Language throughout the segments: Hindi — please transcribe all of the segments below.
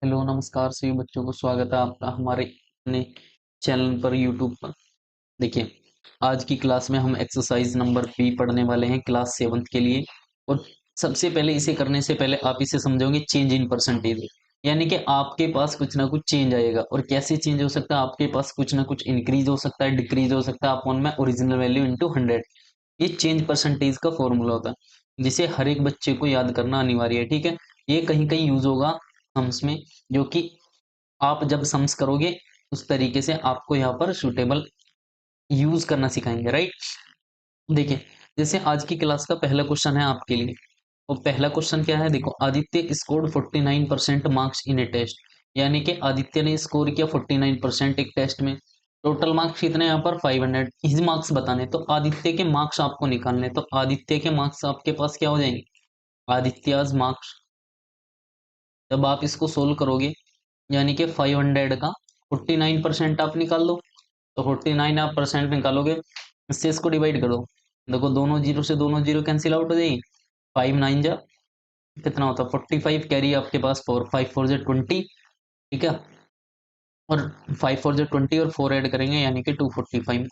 हेलो नमस्कार सभी बच्चों को स्वागत है आपका हमारे अपने चैनल पर यूट्यूब पर। देखिए, आज की क्लास में हम एक्सरसाइज नंबर 3 पढ़ने वाले हैं क्लास 7th के लिए। और सबसे पहले इसे करने से पहले आप इसे समझोगे चेंज इन परसेंटेज, यानी कि आपके पास कुछ ना कुछ चेंज आएगा। और कैसे चेंज हो सकता है, आपके पास कुछ ना कुछ इंक्रीज हो सकता है, डिक्रीज हो सकता है अपॉन में ओरिजिनल वैल्यू इंटू 100। ये चेंज परसेंटेज का फॉर्मूला होता है जिसे हर एक बच्चे को याद करना अनिवार्य है। ठीक है, ये कहीं कहीं यूज होगा सम्स में, जो कि आप जब सम्स करोगे उस तरीके से आपको यहाँ पर सूटेबल यूज करना सिखाएंगे, राइट। देखिए, जैसे आज की क्लास का पहला क्वेश्चन है आपके लिए। और पहला क्वेश्चन क्या है, देखो, Aditya scored 49% marks in a test. यानी कि आदित्य ने स्कोर किया 49% एक टेस्ट में। टोटल मार्क्स कितने यहाँ पर 500। हिज मार्क्स बताने, तो आदित्य के मार्क्स आपको निकालने, तो आदित्य के मार्क्स आपके पास क्या हो जाएंगे, आदित्य मार्क्स। जब आप इसको सोल्व करोगे, यानी कि 500 का 49% आप निकाल दो, तो 49 आप परसेंट निकालोगे, इससे इसको डिवाइड कर दो। देखो, दोनों जीरो से दोनों जीरो कैंसिल आउट हो जाएगी। 5 9 जा कितना होता है 45, कैरी आपके पास 4, 5 4 जा 20। ठीक है, और 5 4 जा 20 और 4 ऐड करेंगे यानी कि 245।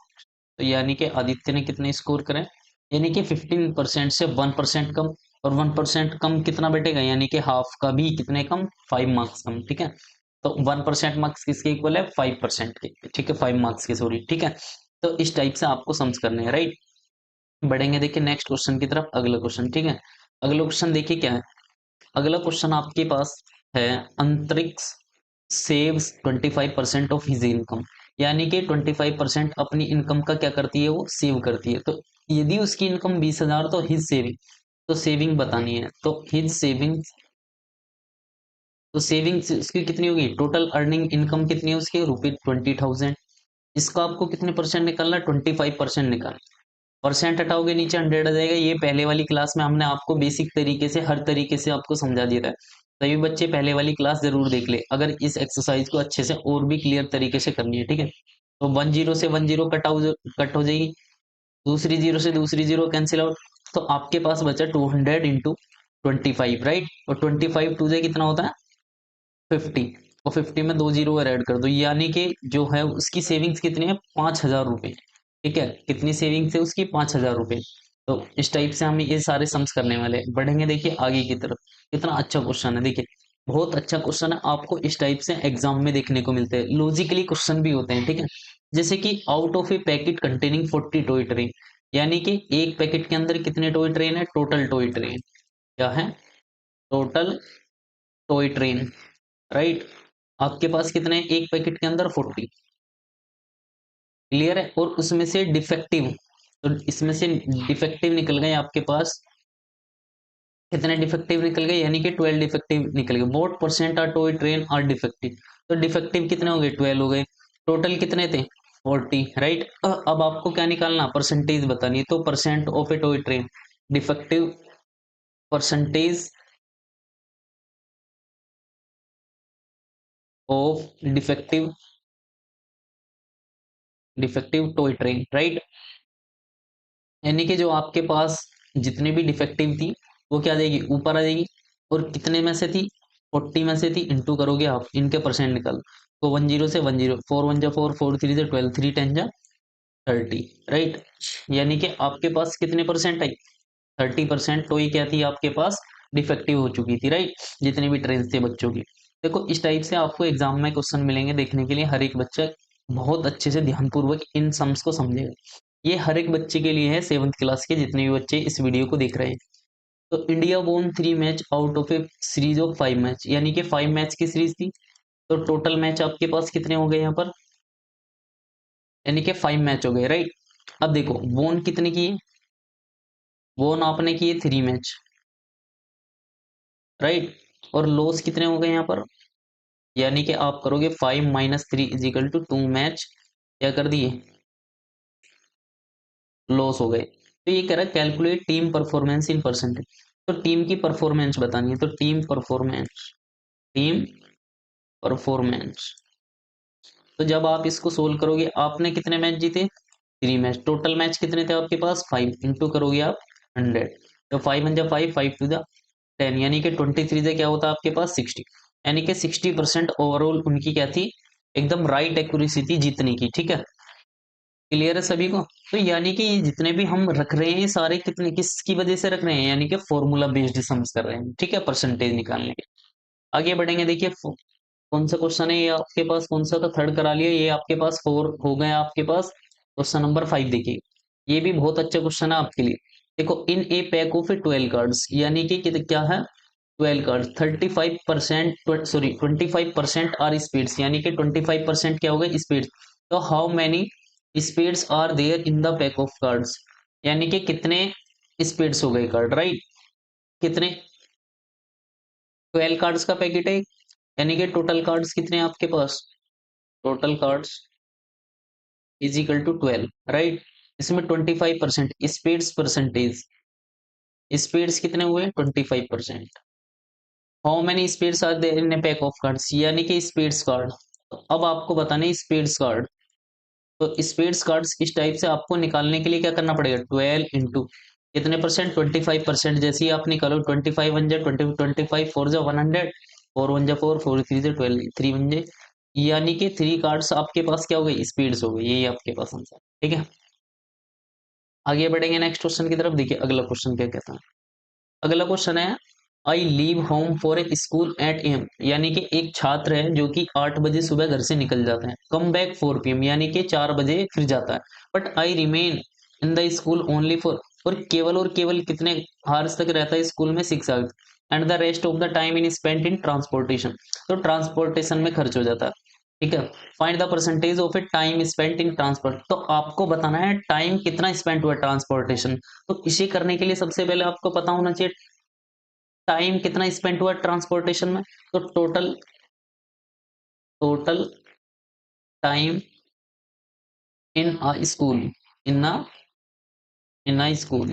तो यानी कि आदित्य ने कितने स्कोर करें, यानी कि 15% से 1% कम। और 1% कम कितना बैठेगा, यानी कि हाफ का भी कितने कम, 5 मार्क्स कम। ठीक है, तो 1% मार्क्स किसके इक्वल है, 5% के। ठीक है, 5 मार्क्स के, सॉरी। ठीक है, तो इस टाइप से आपको सम्स करने हैं, राइट। बढ़ेंगे, देखिए नेक्स्ट क्वेश्चन की तरफ। अगला क्वेश्चन, ठीक है, अगला क्वेश्चन देखिए क्या है। अगला क्वेश्चन आपके पास है, अंतरिक्ष सेव्स 25% ऑफ हिज इनकम। यानी कि 25% अपनी इनकम का क्या करती है, वो सेव करती है। तो यदि उसकी इनकम 20,000, तो हिज सेविंग, तो सेविंग बतानी है। तो हिज सेविंग, तो सेविंग्स उसकी कितनी होगी, टोटल अर्निंग इनकम कितनी है उसकी, ₹20,000। इसका आपको कितने परसेंट निकालना है, 25% निकालना। परसेंट हटाओगे नीचे 100 आ जाएगा। ये पहले वाली क्लास में हमने आपको बेसिक तरीके से, हर तरीके से आपको समझा दिया था। सभी बच्चे पहले वाली क्लास जरूर देख ले, अगर इस एक्सरसाइज को अच्छे से और भी क्लियर तरीके से करनी है। ठीक है, तो 10 से 10 कट हो जाएगी, दूसरी जीरो से दूसरी जीरो कैंसिल आउट। तो आपके पास बचा 200 इंटू 25, राइट। और 25 टू से कितना होता है 50। और 50 में 2 जीरो और ऐड कर दो, यानी कि जो है उसकी सेविंग्स कितनी है, 5,000 रुपए। ठीक है, कितनी सेविंग्स है उसकी, 5,000 रुपए। तो इस टाइप से हम ये सारे सम्स करने वाले हैं। बढ़ेंगे, देखिए आगे की तरफ। कितना अच्छा क्वेश्चन है, देखिए बहुत अच्छा क्वेश्चन है। आपको इस टाइप से एग्जाम में देखने को मिलते हैं, लॉजिकली क्वेश्चन भी होते हैं। ठीक है, जैसे कि out of A packet containing 40 toy train. यानी कि एक पैकेट के अंदर कितने टॉय ट्रेन है, टोटल टॉय ट्रेन क्या है, टोटल टॉय ट्रेन, राइट। आपके पास कितने हैं, एक पैकेट के अंदर 40। क्लियर है, और उसमें से डिफेक्टिव, तो इसमें से डिफेक्टिव निकल गए आपके पास, कितने डिफेक्टिव निकल गए, यानी कि 12 डिफेक्टिव निकल गए। What percent are toy train are defective, तो डिफेक्टिव कितने हो गए, 12 हो गए। टोटल कितने थे, 40, राइट। अब आपको क्या निकालना, परसेंटेज बतानी है। तो percent of A toy train, defective percentage of defective, defective toy train, right. यानी कि जो आपके पास जितनी भी डिफेक्टिव थी, वो क्या आ जाएगी, ऊपर आ जाएगी। और कितने में से थी, 40 में से थी, इंटू करोगे आप, इनके परसेंट निकाल। तो 10 से 10, 4 1 जा 4, 4 3 जा 12, 3 10 जा 30, राइट। यानी कि आपके पास कितने परसेंट आई, 30%। तो ये क्या थी आपके पास, डिफेक्टिव हो चुकी थी, राइट। जितने भी ट्रेन थे बच्चों की। देखो, इस टाइप से आपको एग्जाम में क्वेश्चन मिलेंगे देखने के लिए। हर एक बच्चा बहुत अच्छे से ध्यानपूर्वक इन सम्स को समझेगा। ये हर एक बच्चे के लिए है, 7th क्लास के जितने भी बच्चे इस वीडियो को देख रहे हैं। तो इंडिया वोन 3 match out of A series of 5 match, यानी कि 5 मैच की सीरीज थी। तो टोटल मैच आपके पास कितने हो गए यहाँ पर, यानी कि 5 मैच हो गए, राइट। अब देखो, वोन कितने की है, वोन आपने किए 3 मैच, राइट। और लॉस कितने हो गए यहाँ पर, यानी कि आप करोगे 5 माइनस 3 इजिकल टू 2 मैच, क्या कर दिए, लॉस हो गए। तो ये कह रहा है calculate team performance in percentage. तो टीम की परफॉर्मेंस बतानी है। तो टीम परफॉर्मेंस, टीम परफॉर्मेंस। तो जब आप इसको सोल्व करोगे, आपने कितने मैच जीते, 3 मैच। टोटल मैच कितने थे आपके पास, 5, इंटू करोगे आप 100। तो 5 1 जा 5, 5 2 जा 10, यानी कि 23 से क्या होता है आपके पास 60। यानी कि 60% ओवरऑल उनकी क्या थी, एकदम राइट एक्यूरेसी थी जीतने की। ठीक है, क्लियर है सभी को? तो यानी कि ये जितने भी हम रख रहे हैं सारे कितने किसकी वजह से रख रहे हैं, यानी कि फॉर्मूला बेस्ड सम्स कर रहे हैं। ठीक है, परसेंटेज निकालने के। आगे बढ़ेंगे, देखिए कौन सा क्वेश्चन है ये आपके पास, कौन सा था, थर्ड करा लिया, ये आपके पास 4 हो गया आपके पास। क्वेश्चन नंबर 5 देखिए, ये भी बहुत अच्छा क्वेश्चन है आपके लिए। देखो, इन ए पैक ऑफ 12 कार्ड्स, यानी कि क्या है, 12 कार्ड, 35%, सॉरी 25% आर स्पीड्स, यानी कि 25% क्या हो गए, स्पीड। तो how many speeds are there in the pack of cards, यानी कि कितने स्पीड्स हो गए कार्ड, राइट? कितने, 12 कार्ड्स का पैकेट है, यानी कि टोटल कार्ड्स कितने हैं आपके पास, total cards is equal to 12, right? इसमें 25% स्पीड्स, परसेंटेज स्पीड्स कितने हुए, 25%। How many spades are there in a pack of cards, यानी कि स्पीड्स कार्ड। तो अब आपको बताने स्पीड्स कार्ड, तो स्पीड्स कार्ड्स इस टाइप से आपको निकालने के लिए क्या करना पड़ेगा, 12 इंटू कितने परसेंट, 25%। जैसे ही आप निकालो 25 वन जा 20, 25 फोर जा 100, 4 वन जा 4, 4 3 जा 12, 3 वन जा, यानी कि 3 कार्ड्स आपके पास क्या हो गई, स्पीड्स हो गई। यही आपके पास आंसर। ठीक है, आगे बढ़ेंगे नेक्स्ट क्वेश्चन की तरफ। देखिए अगला क्वेश्चन क्या कहता है। अगला क्वेश्चन है, I leave home for a school at AM, यानी कि एक छात्र है जो कि 8 बजे सुबह घर से निकल जाता है, कम बैक 4 पीएम, यानी कि 4 बजे फिर जाता है। But I remain in the school only for, और केवल कितने आवर्स तक रहता है स्कूल में, 6 hours. And the rest of the time in spent in transportation, तो ट्रांसपोर्टेशन में खर्च हो जाता है। ठीक है, find the percentage of A time spent in transport, तो आपको बताना है टाइम कितना स्पेंड हुआ ट्रांसपोर्टेशन। तो इसे करने के लिए सबसे पहले आपको पता होना चाहिए टाइम कितना स्पेंड हुआ ट्रांसपोर्टेशन में। तो total total time in a school, in a school,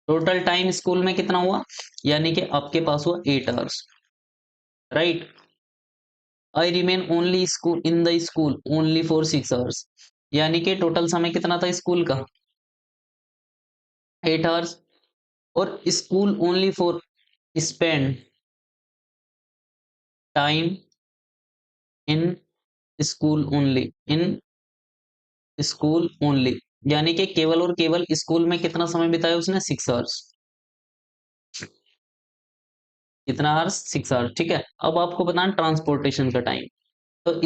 total time school में कितना हुआ, यानी कि आपके पास हुआ 8 hours, right? I remain only school in the school only for 6 hours, यानी कि टोटल समय कितना था स्कूल का, 8 आवर्स। और school only for spend time in school only, in school only, यानी कि केवल और केवल स्कूल में कितना समय बिताया उसने, 6 आवर्स। कितना आवर्स, 6 आवर्स। ठीक है, अब आपको बताना ट्रांसपोर्टेशन का टाइम। तो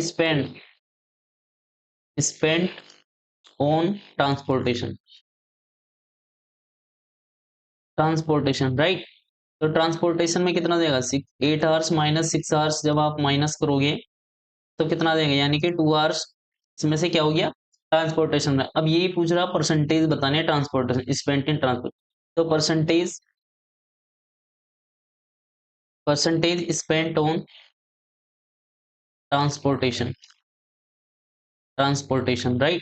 स्पेंड ऑन ट्रांसपोर्टेशन, राइट? तो ट्रांसपोर्टेशन में कितना देगा, 8 आवर्स माइनस 6 आवर्स, जब आप माइनस करोगे तो कितना देगा, यानी कि 2 आवर्स इसमें से क्या हो गया, ट्रांसपोर्टेशन में। अब यही पूछ रहा परसेंटेज बताने हैं ट्रांसपोर्टेशन स्पेंट इन ट्रांसपोर्ट, तो percentage spent on transportation, right?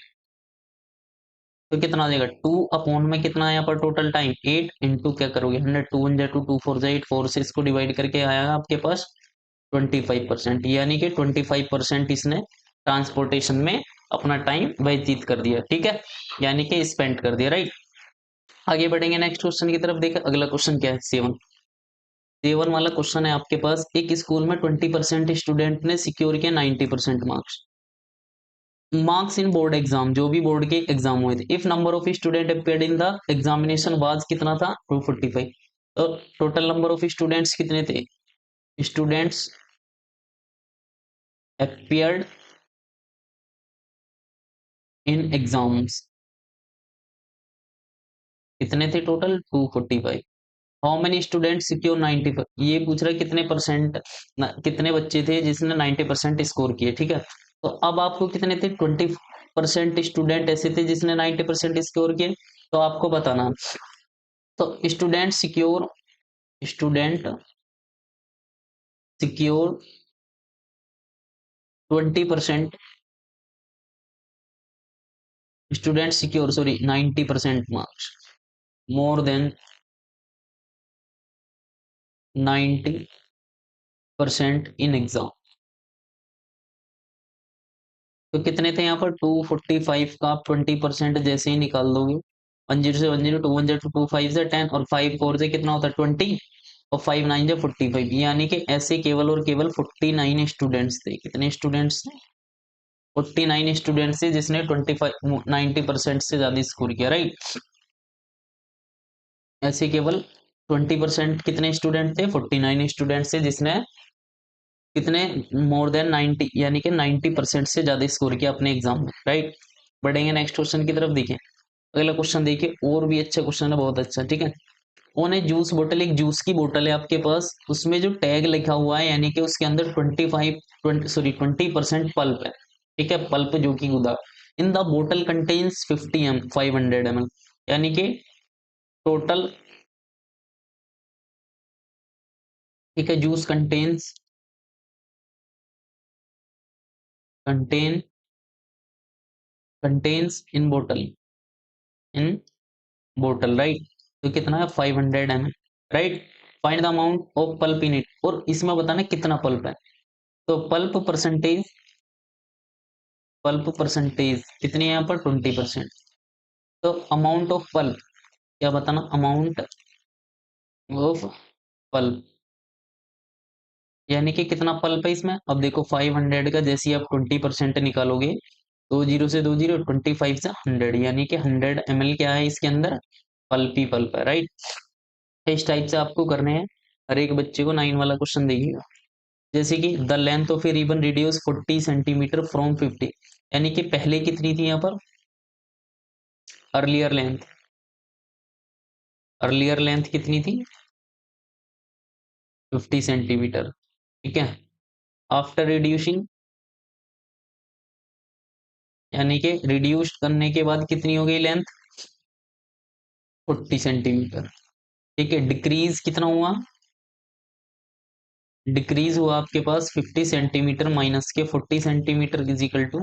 तो कितना देगा, 2 अपॉन में कितना आया पर टोटल टाइम 8 इंटू क्या करोगे 100, 2 1 जा 2, 2 4 जा 8, 4 से इसको डिवाइड करके आया आपके पास 25%, यानी कि 25% इसने ट्रांसपोर्टेशन में अपना टाइम व्यतीत कर दिया। ठीक है, यानी कि स्पेंड कर दिया, राइट? आगे बढ़ेंगे नेक्स्ट क्वेश्चन की तरफ। देखिए अगला क्वेश्चन क्या है, 7 वाला क्वेश्चन है आपके पास। एक स्कूल में 20% स्टूडेंट ने सिक्योर किया 90% मार्क्स, इन बोर्ड एग्जाम, जो भी बोर्ड के एग्जाम हुए थे। If number of student appeared in the examination was कितना था, 245। तो टोटल नंबर ऑफ स्टूडेंट्स कितने थे, स्टूडेंट्स अपेयर्ड इन एग्जाम्स कितने थे, total 245। How many student secure 90, ये पूछ रहा है कितने परसेंट, कितने बच्चे थे जिसने 90% स्कोर किए। ठीक है, तो अब आपको कितने थे, 20% स्टूडेंट ऐसे थे जिसने 90% स्कोर किए, तो आपको बताना। तो student secure 20%, student secure sorry 90% marks, more than 90% in exam. तो कितने थे यहाँ पर, 245 का आप 20% जैसे ही निकाल दोगे, 10 से 10, 2 1 2 5 से 10, और 5 4 से कितना होता है 20, और 5 9 जो 45, यानी कि ऐसे केवल और केवल 49 स्टूडेंट्स थे। कितने स्टूडेंट्स थे? 49 स्टूडेंट्स थे जिसने 25 90% से ज्यादा स्कोर किया, राइट। ऐसे केवल 20% कितने स्टूडेंट थे? 49 स्टूडेंट्स थे जिसने कितने मोर देन 90 यानी कि 90% से ज्यादा स्कोर किया अपने एग्जाम में, राइट। बढ़ेंगे नेक्स्ट क्वेश्चन की तरफ। देखिए अगला क्वेश्चन, देखिए और भी अच्छा क्वेश्चन है, बहुत अच्छा, ठीक है। ओन ए जूस बोतल, एक जूस की बोतल है आपके पास, उसमें जो टैग लिखा हुआ है यानी कि उसके अंदर 20% पल्प है, ठीक है, पल्प जो कि गुदा। इन द बोतल कंटेन्स 500 ml, यानी कि टोटल, ठीक है, जूस कंटेन कंटेन्स इन बोतल, राइट। तो कितना है? 500 ml, right. Find the amount of pulp in it, और इसमें बताना कितना पल्प है। तो पल्प परसेंटेज कितनी है यहाँ पर? 20%। तो अमाउंट ऑफ पल्प क्या बताना? अमाउंट ऑफ पल्प यानी कि कितना पल्प है इसमें। अब देखो 500 का जैसे ही आप 20% निकालोगे, 2 0 से 2 0, 25 से 100, यानी कि 100 ml क्या है इसके अंदर? पल्प ही पल्प है, राइट। इस टाइप से आपको करने हैं। हर एक बच्चे को 9 वाला क्वेश्चन देखिएगा। जैसे कि the length of A ribbon reduce 40 centimetre from 50, यानी कि पहले कितनी थी यहाँ पर? अर्लियर लेंथ अर्लियर लेंथ कितनी थी? 50 सेंटीमीटर, ठीक है। आफ्टर रिड्यूसिंग, यानी कि रिड्यूस करने के बाद कितनी हो गई लेंथ? 40 सेंटीमीटर, ठीक है। डिक्रीज कितना हुआ? डिक्रीज हुआ आपके पास 50 सेंटीमीटर माइनस के 40 centimetre is equal to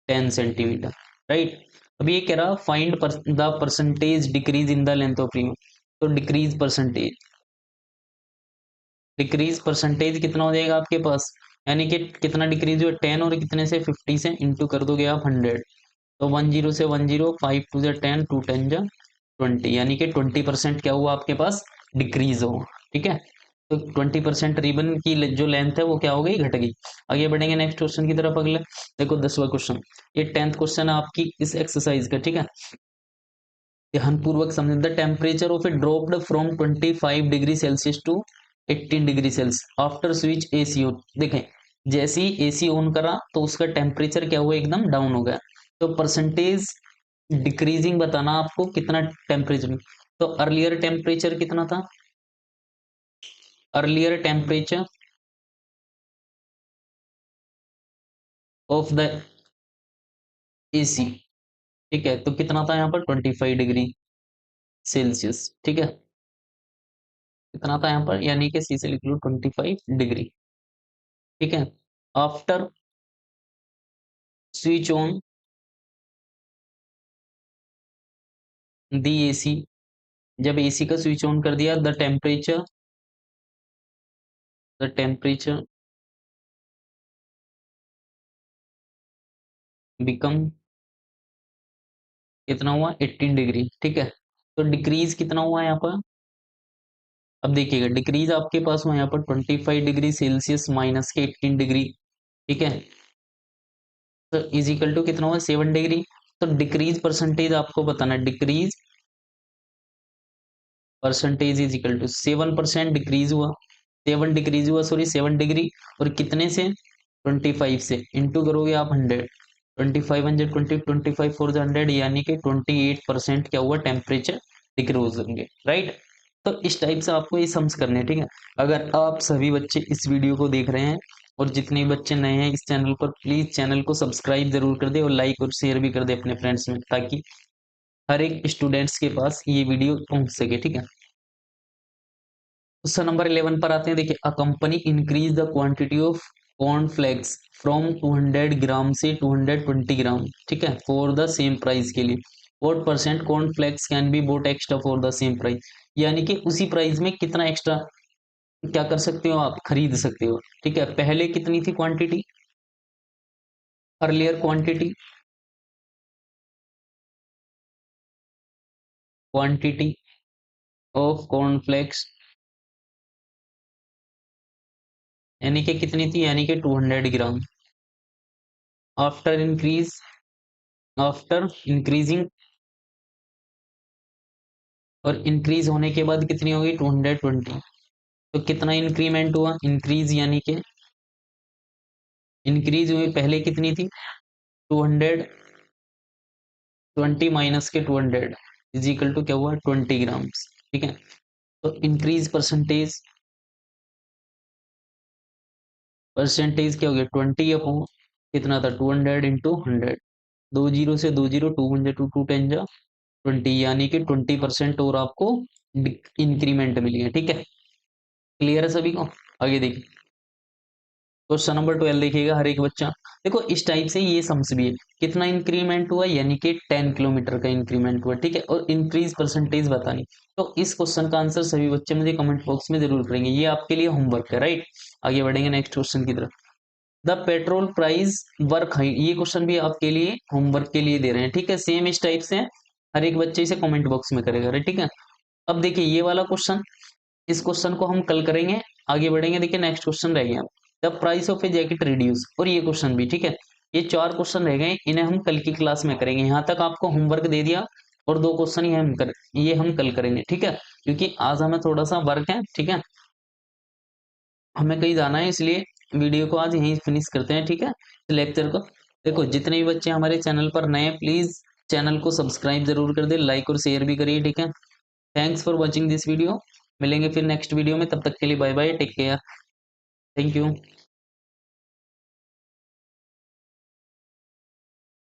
10 centimetre, right. अब ये कह रहा find the percentage decrease in the length of ring. तो डिक्रीज परसेंटेज कितना हो जाएगा आपके पास? यानी कि कितना डिक्रीज हुआ? 10, और कितने से? 50 से इंटू कर दोगे आप 100। तो 10 से 10, 5 टू जा 10, 2 10 जा 20, यानी कि 20% क्या हुआ आपके पास? डिक्रीज हो, ठीक है। तो 20% रिबन की जो लेंथ है वो क्या हो गई? घट गई। आगे बढ़ेंगे नेक्स्ट क्वेश्चन की तरफ। अगले देखो 10वां क्वेश्चन, ये 10th क्वेश्चन है आपकी इस एक्सरसाइज का, ठीक है। ध्यानपूर्वक समझें। The temperature of a dropped from 25 degree Celsius to 18 degree Celsius after switch AC on. देखें जैसे ही एसी ऑन करा तो उसका टेम्परेचर क्या हुआ? एकदम डाउन हो गया। तो परसेंटेज डिक्रीजिंग बताना आपको, कितना टेम्परेचर। तो अर्लियर टेम्परेचर कितना था? Earlier temperature of the AC, ठीक है, तो कितना था यहाँ पर? 25 डिग्री सेल्सियस, ठीक है। कितना था यहाँ पर? यानी कि सी से लिख लो 25 डिग्री, ठीक है। After switch on the AC, जब एसी का स्विच ऑन कर दिया, द टेम्परेचर बिकम, कितना हुआ? 18 डिग्री, ठीक है। तो डिक्रीज कितना हुआ यहाँ पर? अब देखिएगा डिक्रीज आपके पास हुआ यहाँ पर 25 डिग्री सेल्सियस माइनस के 18 डिग्री, ठीक है। तो इज इक्वल टू कितना हुआ? 7 डिग्री। तो डिक्रीज परसेंटेज आपको बताना, decrease percentage is equal to 7% decrease हुआ, 7 डिग्री, और कितने से? 25 से इंटू करोगे आप 100, 25 100 20, 25 4 100, यानी कि 28% क्या हुआ? टेम्परेचर डिक्रीज होंगे, राइट। तो इस टाइप से आपको ये सम्स करने हैं, ठीक है। अगर आप सभी बच्चे इस वीडियो को देख रहे हैं और जितने बच्चे नए हैं इस चैनल पर, प्लीज चैनल को सब्सक्राइब जरूर कर दे और लाइक और शेयर भी कर दे अपने फ्रेंड्स में, ताकि हर एक स्टूडेंट्स के पास ये वीडियो पहुंच सके, ठीक है। क्वेश्चन नंबर 11 पर आते हैं। देखिए a company increase the quantity of cornflakes from 200 ग्राम से 220 ग्राम, ठीक है, फॉर द सेम प्राइस के लिए। What percent cornflakes can be boat extra for the same price, यानी कि उसी प्राइस में कितना एक्स्ट्रा क्या कर सकते हो? आप खरीद सकते हो, ठीक है। पहले कितनी थी quantity? Earlier quantity of cornflakes यानी कि कितनी थी, यानी कि 200 ग्राम। आफ्टर इंक्रीजिंग, और इंक्रीज होने के बाद कितनी होगी, 220। तो कितना इंक्रीमेंट हुआ, इंक्रीज यानी कि इंक्रीज हुई, पहले कितनी थी 220 माइनस के 200 इज इक्वल टू क्या हुआ, 20 ग्राम्स। ठीक है, तो इंक्रीज परसेंटेज क्या हो गया, 20 अपॉन कितना था, 200 इंटू 100। 20 से 20, 2 टू 10 जा 20, यानी कि 20% और आपको इंक्रीमेंट मिली है। ठीक है, क्लियर है सभी को। आगे देखिए क्वेश्चन नंबर 12 देखिएगा हर एक बच्चा। देखो इस टाइप से ये सम्स भी है, कितना इंक्रीमेंट हुआ, यानी कि 10 किलोमीटर का इंक्रीमेंट हुआ। ठीक है, और इंक्रीज परसेंटेज बतानी। तो इस क्वेश्चन का आंसर सभी बच्चे मुझे कमेंट बॉक्स में जरूर करेंगे, ये आपके लिए होमवर्क है, राइट। आगे बढ़ेंगे नेक्स्ट क्वेश्चन की तरफ। The petrol price work height, ये क्वेश्चन भी आपके लिए होमवर्क के लिए दे रहे हैं। ठीक है, सेम इस टाइप से हर एक बच्चे इसे कमेंट बॉक्स में करेगा, राइट। ठीक है, अब देखिए ये वाला क्वेश्चन, इस क्वेश्चन को हम कल करेंगे। आगे बढ़ेंगे, देखिए नेक्स्ट क्वेश्चन रह गया, the price of A jacket reduce, और ये क्वेश्चन भी। ठीक है, ये 4 क्वेश्चन रह गए, इन्हें हम कल की क्लास में करेंगे। यहाँ तक आपको होमवर्क दे दिया, और 2 क्वेश्चन ये हम कल करेंगे। ठीक है, क्योंकि आज हमें थोड़ा सा वर्क है। ठीक है, हमें कहीं जाना है, इसलिए वीडियो को आज यहीं फिनिश करते हैं। ठीक है, लेक्चर को देखो, जितने भी बच्चे हमारे चैनल पर नए, प्लीज चैनल को सब्सक्राइब जरूर कर दे, लाइक और शेयर भी करिए। ठीक है, thanks for watching this video. मिलेंगे फिर नेक्स्ट वीडियो में, तब तक के लिए bye bye, take care, thank you.